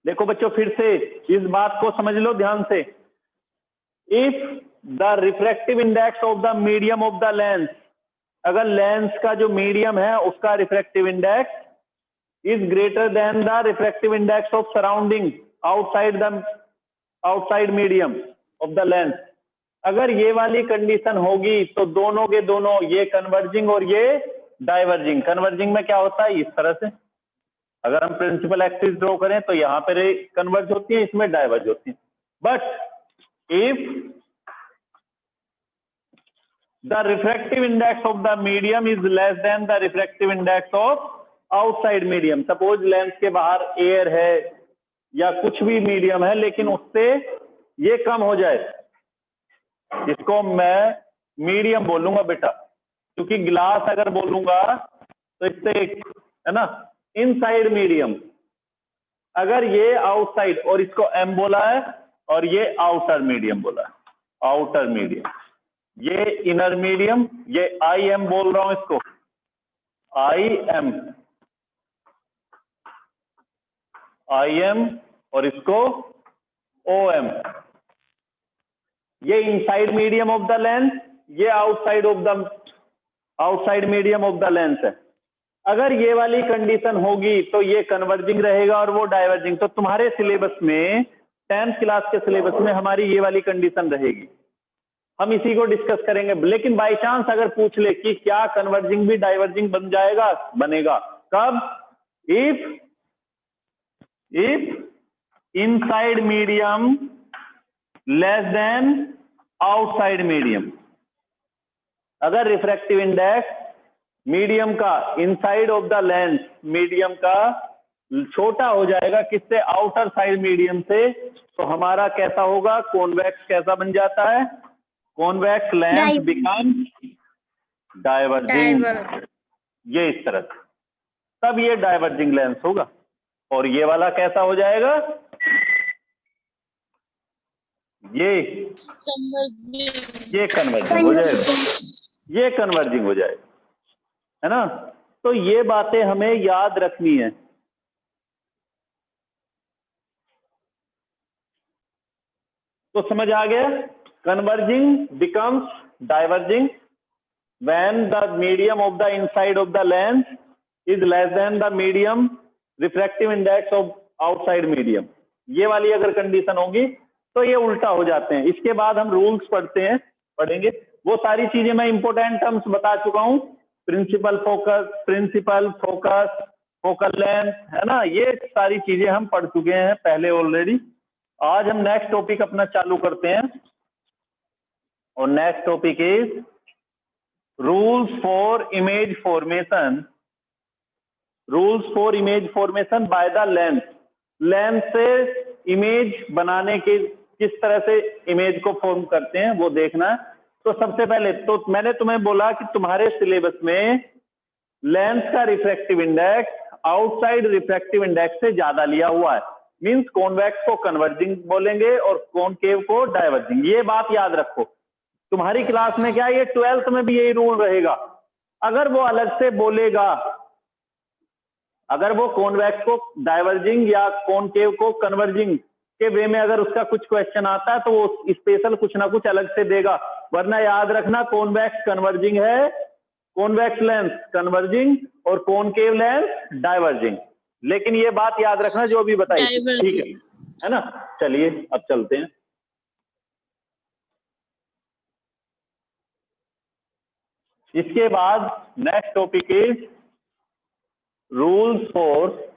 देखो बच्चों फिर से इस बात को समझ लो ध्यान से। If the refractive index of the medium of the lens, अगर लेंस का जो मीडियम है उसका refractive index is greater than the refractive index of surrounding outside medium of the lens, अगर ये वाली कंडीशन होगी तो दोनों के दोनों, ये कन्वर्जिंग और ये डाइवर्जिंग। कन्वर्जिंग में क्या होता है, इस तरह से अगर हम प्रिंसिपल एक्सिस ड्रॉ करें तो यहां पर कन्वर्ज होती है, इसमें डाइवर्ज होती है। But if the refractive index of the medium is less than the refractive index of outside medium, suppose lens के बाहर एयर है या कुछ भी मीडियम है लेकिन उससे ये कम हो जाए, इसको मैं मीडियम बोलूंगा बेटा, क्योंकि ग्लास अगर बोलूंगा तो इससे है ना इनसाइड मीडियम, अगर ये आउटसाइड, और इसको एम बोला है और ये आउटर मीडियम बोला है, आउटर मीडियम, ये इनर मीडियम, ये आई एम बोल रहा हूं इसको, आई एम और इसको ओ एम, ये inside medium of the lens, ये outside medium of the lens है। अगर ये वाली कंडीशन होगी तो ये कन्वर्जिंग रहेगा और वो डाइवर्जिंग। तो तुम्हारे सिलेबस में 10th क्लास के सिलेबस में हमारी ये वाली कंडीशन रहेगी, हम इसी को डिस्कस करेंगे। लेकिन बाय चांस अगर पूछ ले कि क्या कन्वर्जिंग भी डाइवर्जिंग बन जाएगा, बनेगा कब, if inside medium less than outside medium, अगर रिफ्रैक्टिव इंडेक्स मीडियम का inside of the lens medium का छोटा हो जाएगा किससे, आउटर साइड मीडियम से, तो हमारा कैसा होगा, कॉन्वेक्स कैसा बन जाता है, कॉन्वेक्स लेंस बिकम डाइवर्जिंग, ये इस तरह से, तब ये डाइवर्जिंग लेंस होगा। और ये वाला कैसा हो जाएगा, ये कन्वर्जिंग हो जाएगा, ये कन्वर्जिंग हो जाएगा, है ना। तो ये बातें हमें याद रखनी है। तो समझ आ गया, converging becomes diverging when the medium of the inside of the lens is less than the medium refractive index of outside medium, ये वाली अगर कंडीशन होगी तो ये उल्टा हो जाते हैं। इसके बाद हम रूल्स पढ़ेंगे, वो सारी चीजें मैं इंपोर्टेंट टर्म्स बता चुका हूं, प्रिंसिपल फोकस, फोकल लेंथ, है ना, ये सारी चीजें हम पढ़ चुके हैं पहले ऑलरेडी। आज हम नेक्स्ट टॉपिक अपना चालू करते हैं और next topic is rules for image formation by the lens से इमेज बनाने के किस तरह से इमेज को फॉर्म करते हैं वो देखना है। तो सबसे पहले तो मैंने तुम्हें बोला कि तुम्हारे सिलेबस में लेंस का refractive index outside refractive index से ज्यादा लिया हुआ है, मींस कॉन्वेक्स को कन्वर्जिंग बोलेंगे और कॉनकेव को डाइवर्जिंग। ये बात याद रखो, तुम्हारी क्लास में क्या ये 12th में भी यही रूल रहेगा। अगर वो अलग से बोलेगा, अगर वो कॉन्वेक्स को डाइवर्जिंग या कॉनकेव को कन्वर्जिंग के वे में अगर उसका कुछ क्वेश्चन आता है तो वो स्पेशल कुछ ना कुछ अलग से देगा, वरना याद रखना कॉन्वेक्स कन्वर्जिंग है, कॉन्वेक्स लेंस कन्वर्जिंग और कॉनकेव लेंस डाइवर्जिंग। लेकिन ये बात याद रखना जो अभी बताई, ठीक है ना। चलिए अब चलते हैं। इसके बाद next topic is rules for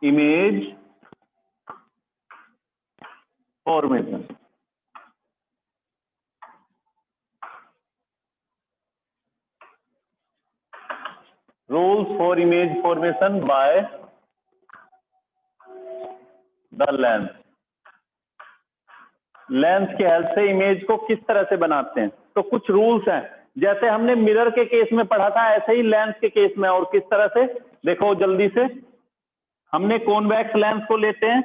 image formation. Rules for image formation by the lens के हेल्प से इमेज को किस तरह से बनाते हैं। तो कुछ रूल्स हैं, जैसे हमने मिरर के केस में पढ़ा था ऐसे ही लेंस के केस में। और किस तरह से, देखो जल्दी से, हमने कॉन्वेक्स लेंस को लेते हैं।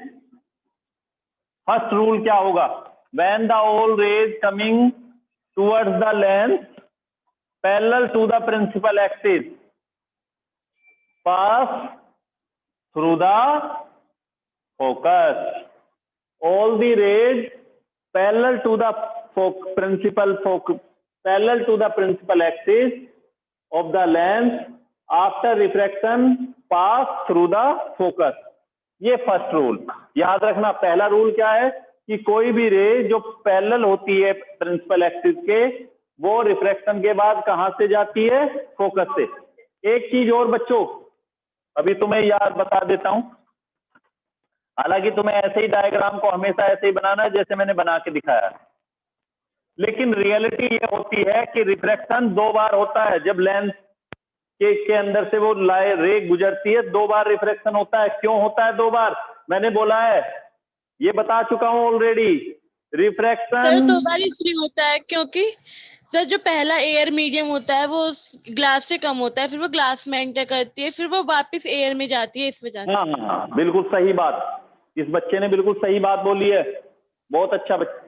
फर्स्ट रूल क्या होगा, when the all rays coming towards the lens parallel to the principal axis pass through the focus. All the rays parallel to the principal axis of the lens after refraction pass through the focus. ये first rule याद रखना। पहला rule क्या है कि कोई भी रे जो पैरेलल होती है प्रिंसिपल एक्सिस के, वो रिफ्रैक्शन के बाद कहां से जाती है? फोकस से। एक चीज और बच्चों, अभी तुम्हें याद बता देता हूं, हालांकि तुम्हें ऐसे ही डायग्राम को हमेशा ऐसे ही बनाना है जैसे मैंने बना के दिखाया, लेकिन रियलिटी ये होती है कि रिफ्रैक्शन 2 बार होता है। जब लेंस के अंदर से वो रे गुजरती है, 2 बार रिफ्रैक्शन होता है। क्यों होता है 2 बार? मैंने बोला है, ये बता चुका हूं ऑलरेडी। रिफ्रैक्शन सर 2 बार इसलिए होता है क्योंकि सर जो पहला एयर मीडियम होता है वो ग्लास से कम होता है, फिर वो ग्लास में एंटर करती है, फिर वो वापस एयर में जाती है, इस वजह से। हाँ, बिल्कुल सही बात, इस बच्चे ने बिल्कुल सही बात बोली है। बहुत अच्छा बच्चा।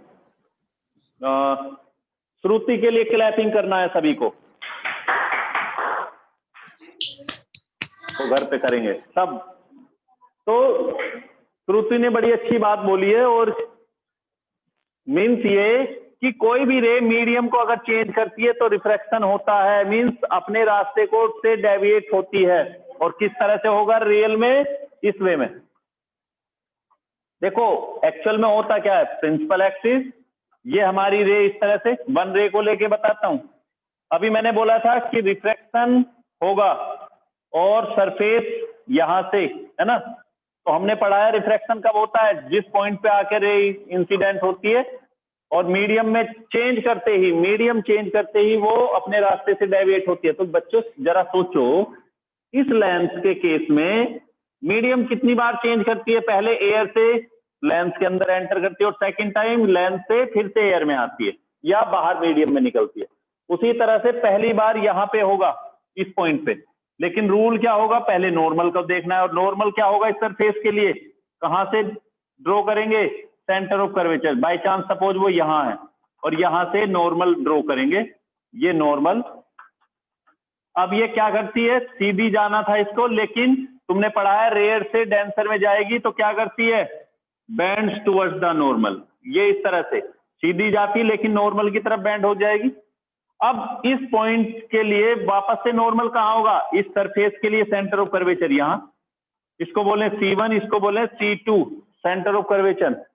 श्रुति के लिए क्लैपिंग करना है सभी को, तो घर पे करेंगे सब। तो श्रुति ने बड़ी अच्छी बात बोली है, और मीन्स ये कि कोई भी रे मीडियम को अगर चेंज करती है तो रिफ्रैक्शन होता है, मीन्स अपने रास्ते को से डेविएट होती है। और किस तरह से होगा रियल में? इस वे में। देखो एक्चुअल में होता क्या है, प्रिंसिपल एक्सिस, ये हमारी रे इस तरह से, वन रे को लेके बताता हूं। अभी मैंने बोला था कि रिफ्रैक्शन होगा और सरफेस यहां से, है ना? तो हमने पढ़ा है रिफ्रैक्शन कब होता है? जिस पॉइंट पे आकर रे इंसिडेंट होती है और मीडियम में चेंज करते ही, मीडियम चेंज करते ही वो अपने रास्ते से डेविएट होती है। तो बच्चों जरा सोचो, इस लेंस के केस में मीडियम कितनी बार चेंज करती है? पहले एयर से लेंस के अंदर एंटर करती है और सेकंड टाइम लेंस से फिर से एयर में आती है या बाहर मीडियम में निकलती है। उसी तरह से पहली बार यहां पे होगा इस पॉइंट पे, लेकिन रूल क्या होगा? पहले नॉर्मल को देखना है, और नॉर्मल क्या होगा इस सरफेस के लिए? कहां से ड्रॉ करेंगे? Centre of curvature. By chance suppose वो यहां है और यहां से नॉर्मल ड्रॉ करेंगे, ये नॉर्मल। अब ये क्या करती है? सीधी जाना था इसको, लेकिन तुमने पढ़ा है रेयर से डेंसर में जाएगी तो क्या करती है? Bends towards the normal. ये इस तरह से सीधी जाती लेकिन नॉर्मल की तरफ बेंड हो जाएगी। अब इस पॉइंट के लिए वापस से नॉर्मल कहां होगा? इस सरफेस के लिए सेंटर ऑफ कर्वेचर यहां, इसको बोले C1, इसको बोले C2, सेंटर ऑफ कर्वेचर।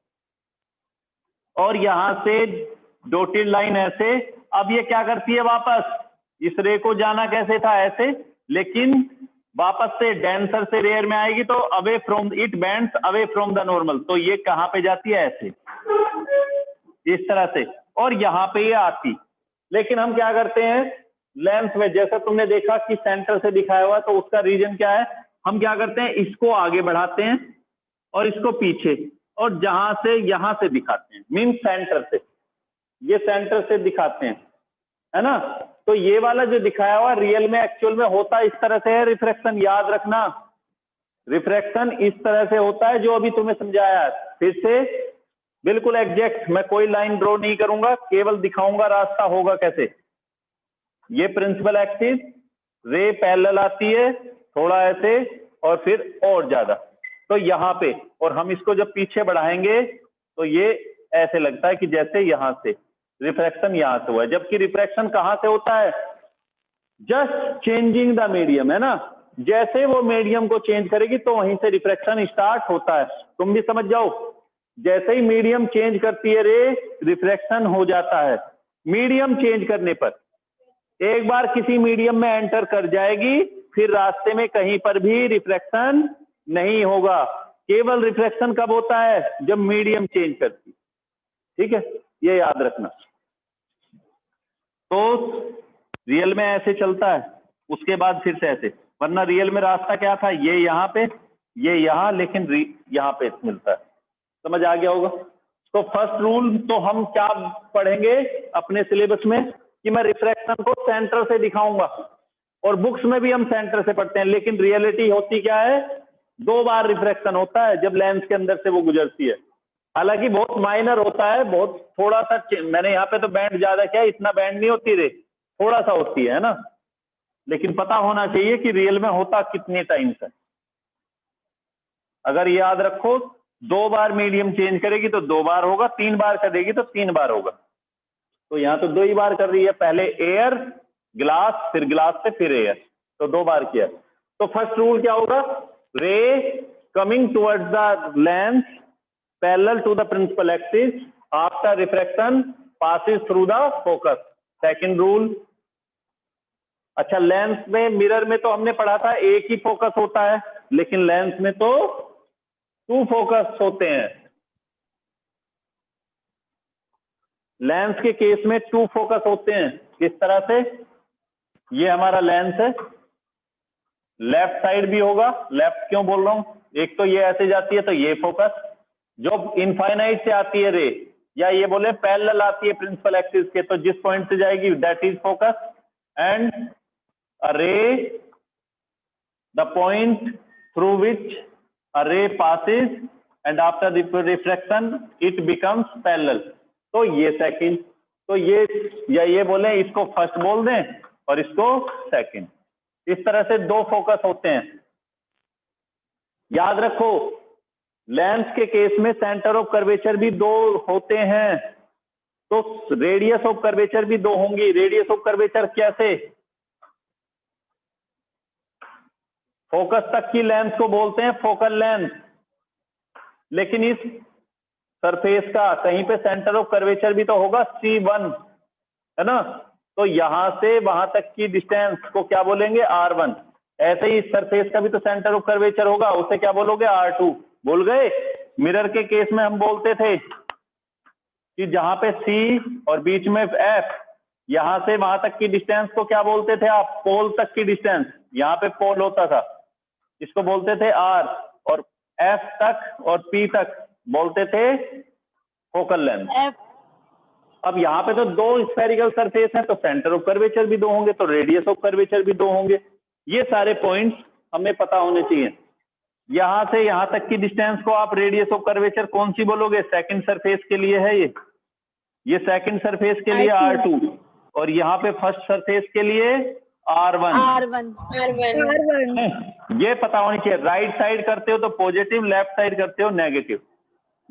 और यहां से डॉटेड लाइन ऐसे। अब ये क्या करती है? वापस इस रे को जाना कैसे था? ऐसे, लेकिन वापस से डेंसर से रेयर में आएगी तो away from, it bends away from the normal. तो ये कहां पे जाती है? ऐसे, इस तरह से, और यहां पे ये आती। लेकिन हम क्या करते हैं लेंस में, जैसा तुमने देखा कि सेंटर से दिखाया हुआ, तो उसका रीजन क्या है? हम क्या करते हैं, इसको आगे बढ़ाते हैं और इसको पीछे, और जहां से यहां से दिखाते हैं, मीन सेंटर से, ये सेंटर से दिखाते हैं, है ना? तो ये वाला जो दिखाया हुआ रियल में एक्चुअल में होता इस तरह से है। रिफ्रैक्शन याद रखना, रिफ्रैक्शन इस तरह से होता है जो अभी तुम्हें समझाया है। फिर से बिल्कुल एग्जैक्ट, मैं कोई लाइन ड्रॉ नहीं करूंगा, केवल दिखाऊंगा रास्ता होगा कैसे। ये प्रिंसिपल एक्सिस, रे पैरेलल आती है थोड़ा ऐसे और फिर और ज्यादा, तो यहां पे, और हम इसको जब पीछे बढ़ाएंगे तो ये ऐसे लगता है कि जैसे यहां से रिफ्रैक्शन यहां से हुआ है, जबकि रिफ्रैक्शन कहां से होता है? जस्ट चेंजिंग द मीडियम, है ना? जैसे वो मीडियम को चेंज करेगी तो वहीं से रिफ्रैक्शन स्टार्ट होता है। तुम भी समझ जाओ, जैसे ही मीडियम चेंज करती है रे, रिफ्रैक्शन हो जाता है। मीडियम चेंज करने पर एक बार किसी मीडियम में एंटर कर जाएगी, फिर रास्ते में कहीं पर भी रिफ्रैक्शन नहीं होगा। केवल रिफ्रैक्शन कब होता है? जब मीडियम चेंज करती। ठीक है, ये याद रखना। तो रियल में ऐसे चलता है, उसके बाद फिर से ऐसे, वरना रियल में रास्ता क्या था? ये यहाँ पे, ये यहाँ, लेकिन यहाँ पे मिलता है। समझ आ गया होगा? तो फर्स्ट रूल तो हम क्या पढ़ेंगे अपने सिलेबस में कि मैं रिफ्रैक्शन को सेंटर से दिखाऊंगा, और बुक्स में भी हम सेंटर से पढ़ते हैं, लेकिन रियलिटी होती क्या है? 2 बार रिफ्रैक्शन होता है जब लेंस के अंदर से वो गुजरती है। हालांकि बहुत माइनर होता है, बहुत थोड़ा सा मैंने यहाँ पे तो बैंड ज्यादा किया, इतना बैंड नहीं होती रे, थोड़ा सा होती है ना, लेकिन पता होना चाहिए कि रियल में होता कितने टाइम से। अगर याद रखो 2 बार मीडियम चेंज करेगी तो 2 बार होगा, 3 बार करेगी तो 3 बार होगा। तो यहाँ तो 2 ही बार कर रही है, पहले एयर, ग्लास, फिर ग्लास से फिर एयर, तो 2 बार किया। तो फर्स्ट रूल क्या होगा, ray coming towards the lens parallel to the principal axis after refraction passes through the focus. Second rule, अच्छा लेंस में, मिरर में तो हमने पढ़ा था एक ही फोकस होता है, लेकिन लेंस में तो 2 फोकस होते हैं। लेंस के केस में 2 फोकस होते हैं। किस तरह से, ये हमारा लेंस है, लेफ्ट साइड भी होगा, लेफ्ट क्यों बोल रहा हूं, एक तो ये ऐसे जाती है तो ये फोकस, जो इनफाइनाइट से आती है रे, या ये बोले पैरेलल आती है प्रिंसिपल एक्सिस के, तो जिस पॉइंट से जाएगी that is focus, and a ray, the point through which a ray passes and after the refraction it becomes parallel। तो ये सेकंड, तो ये, या ये बोले इसको फर्स्ट बोल दें और इसको सेकंड, इस तरह से 2 फोकस होते हैं। याद रखो लेंस के केस में सेंटर ऑफ कर्वेचर भी 2 होते हैं, तो रेडियस ऑफ कर्वेचर भी 2 होंगी। रेडियस ऑफ कर्वेचर कैसे, फोकस तक की लेंथ को बोलते हैं फोकल लेंथ, लेकिन इस सरफेस का कहीं पे सेंटर ऑफ कर्वेचर भी तो होगा C1, है ना, तो यहां से वहां तक की डिस्टेंस को क्या बोलेंगे R1। ऐसे ही इस सरफेस का भी तो सेंटर ऑफ कर्वेचर होगा, उसे क्या बोलोगे R2। बोल गए। मिरर के केस में हम बोलते थे कि जहां पे C और बीच में F, यहां से वहां तक की डिस्टेंस को क्या बोलते थे आप, पोल तक की डिस्टेंस, यहां पे पोल होता था, इसको बोलते थे R, और F तक और P तक बोलते थे फोकल लेंथ। अब यहाँ पे तो 2 स्फेरिकल सरफेस हैं, तो सेंटर ऑफ कर्वेचर भी 2 होंगे, तो रेडियस ऑफ कर्वेचर भी 2 होंगे। ये सारे पॉइंट्स हमें पता होने चाहिए। यहां से यहां तक की डिस्टेंस को आप रेडियस ऑफ कर्वेचर कौन सी बोलोगे, सेकंड सरफेस के लिए है ये सेकंड सरफेस के लिए R2, और यहाँ पे फर्स्ट सरफेस के लिए R1। ये पता होनी चाहिए। राइट साइड करते हो तो पॉजिटिव, लेफ्ट साइड करते हो नेगेटिव।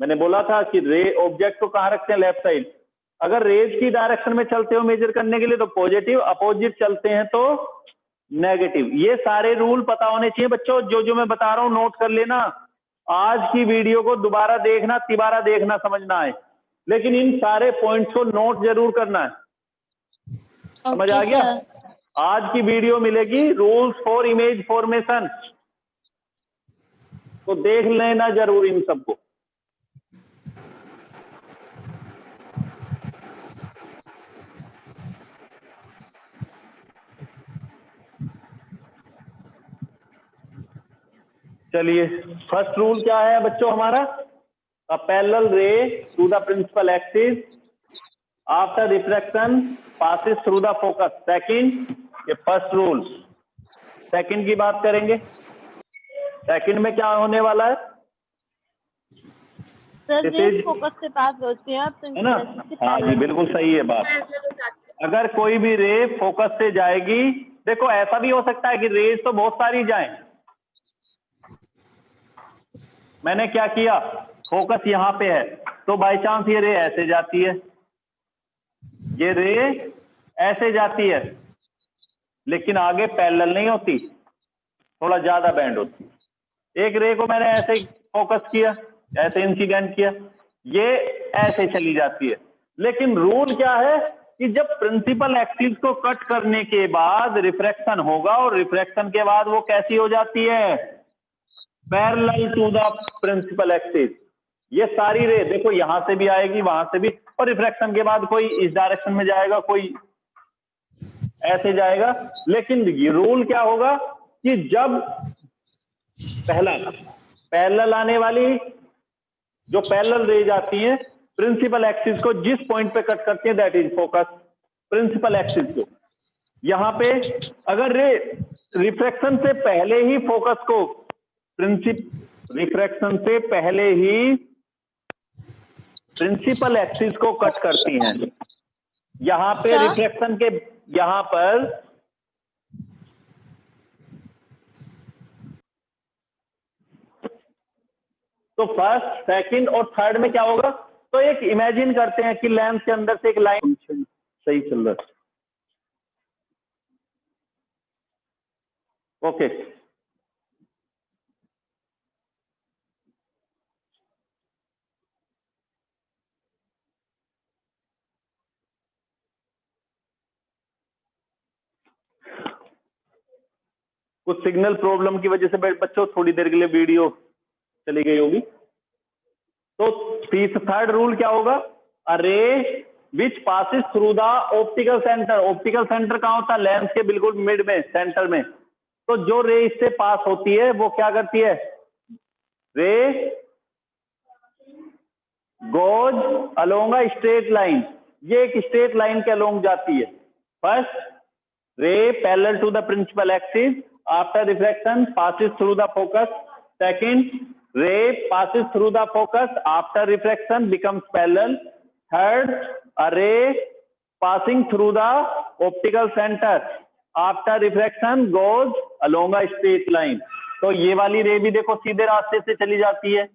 मैंने बोला था कि रे ऑब्जेक्ट को कहाँ रखते हैं, लेफ्ट साइड। अगर रेज की डायरेक्शन में चलते हो मेजर करने के लिए तो पॉजिटिव, अपोजिट चलते हैं तो नेगेटिव। ये सारे रूल पता होने चाहिए बच्चों, जो जो मैं बता रहा हूं नोट कर लेना। आज की वीडियो को दोबारा देखना, तिबारा देखना, समझना है, लेकिन इन सारे पॉइंट्स को नोट जरूर करना है। समझ आ गया। आज की वीडियो मिलेगी रूल्स फॉर इमेज फॉर्मेशन, तो देख लेना जरूर इन सबको। चलिए, फर्स्ट रूल क्या है बच्चों हमारा, a parallel ray to the principal axis after refraction passes through the focus. Second, ये फर्स्ट रूल। सेकंड की बात करेंगे। सेकंड में क्या होने वाला है सर, फोकस से पास होती है ना। हाँ जी, बिल्कुल सही है बात। अगर कोई भी रे फोकस से जाएगी, देखो ऐसा भी हो सकता है कि रेज तो बहुत सारी जाएं। मैंने क्या किया, फोकस यहां पे है, तो बाय चांस ये रे ऐसे जाती है, ये रे ऐसे जाती है, लेकिन आगे पैरेलल नहीं होती, थोड़ा ज्यादा बैंड होती है। एक रे को मैंने ऐसे फोकस किया, ऐसे इंसिडेंट किया, ये ऐसे चली जाती है। लेकिन रूल क्या है कि जब प्रिंसिपल एक्सिस को कट करने के बाद रिफ्रैक्शन होगा, और रिफ्रैक्शन के बाद वो कैसी हो जाती है, parallel to the principal axis. ये सारी रे देखो यहां से भी आएगी, वहां से भी, और रिफ्रैक्शन के बाद कोई इस डायरेक्शन में जाएगा, कोई ऐसे जाएगा। लेकिन ये रूल क्या होगा कि जब पहला पैरेलल आने वाली, जो पैरेलल रे जाती है प्रिंसिपल एक्सिस को जिस पॉइंट पे कट करती है that is focus, principal axis को। यहां पे अगर रे रिफ्रैक्शन से पहले ही फोकस को, रिफ्रैक्शन से पहले ही प्रिंसिपल एक्सिस को कट करती हैं। यहाँ पे Sir? रिफ्लेक्शन के यहाँ पर तो फर्स्ट, सेकंड और थर्ड में क्या होगा? तो एक इमेजिन करते हैं कि लेंस के अंदर से एक लाइन सही चल रहा है। ओके, कुछ सिग्नल प्रॉब्लम की वजह से बच्चों थोड़ी देर के लिए वीडियो चली गई होगी। तो थर्ड रूल क्या होगा? अ रे which passes through the optical centre. Optical centre कहाँ होता है? लेंस के बिल्कुल मिड में, सेंटर में। तो जो रे इससे पास होती है वो क्या करती है? रे goes along a straight line. ये एक स्ट्रेट लाइन के अलोंग जाती है। First, ray parallel to the principal axis after reflection passes through the focus. Second, ray passes through the focus after refraction becomes parallel. Third, a ray passing through the optical center after refraction goes along a straight line. तो ये वाली रे भी देखो सीधे रास्ते से चली जाती है,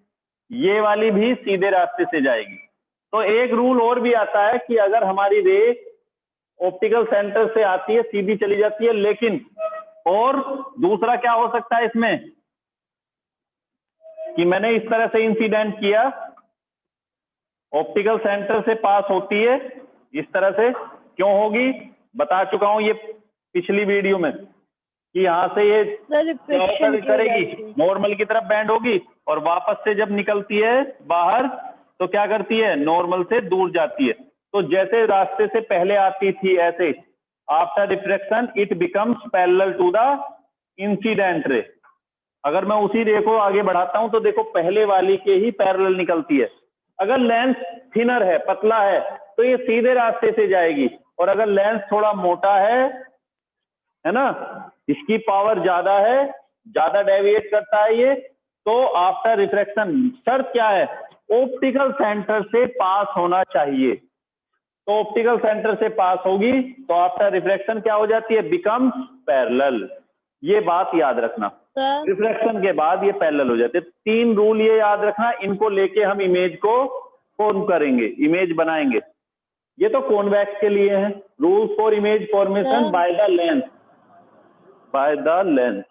ये वाली भी सीधे रास्ते से जाएगी। तो एक रूल और भी आता है कि अगर हमारी रे ऑप्टिकल सेंटर से आती है, सीधी चली जाती है, लेकिन और दूसरा क्या हो सकता है इसमें कि मैंने इस तरह से इंसिडेंट किया, ऑप्टिकल सेंटर से पास होती है, इस तरह से क्यों होगी बता चुका हूं ये पिछली वीडियो में कि यहां से ये करेगी, नॉर्मल की तरफ बैंड होगी और वापस से जब निकलती है बाहर तो क्या करती है? नॉर्मल से दूर जाती है। तो जैसे रास्ते से पहले आती थी ऐसे after reflection it becomes parallel to the incident ray. अगर मैं उसी रे को आगे बढ़ाता हूं तो देखो पहले वाली के ही पैरेलल निकलती है। अगर लेंस थिनर है, पतला है, तो ये सीधे रास्ते से जाएगी, और अगर लेंस थोड़ा मोटा है ना, इसकी पावर ज्यादा है, ज्यादा डेविएट करता है ये, तो आफ्टर रिफ्लेक्शन शर्त क्या है? ऑप्टिकल सेंटर से पास होना चाहिए। तो ऑप्टिकल सेंटर से पास होगी तो आफ्टर रिफ्लेक्शन क्या हो जाती है? Becomes parallel. ये बात याद रखना, रिफ्लेक्शन के बाद ये पैरेलल हो जाते हैं। 3 रूल ये याद रखना, इनको लेके हम इमेज को फॉर्म करेंगे, इमेज बनाएंगे। ये तो कॉन्वेक्स के लिए है। Rules for image formation by the lens, by the lens.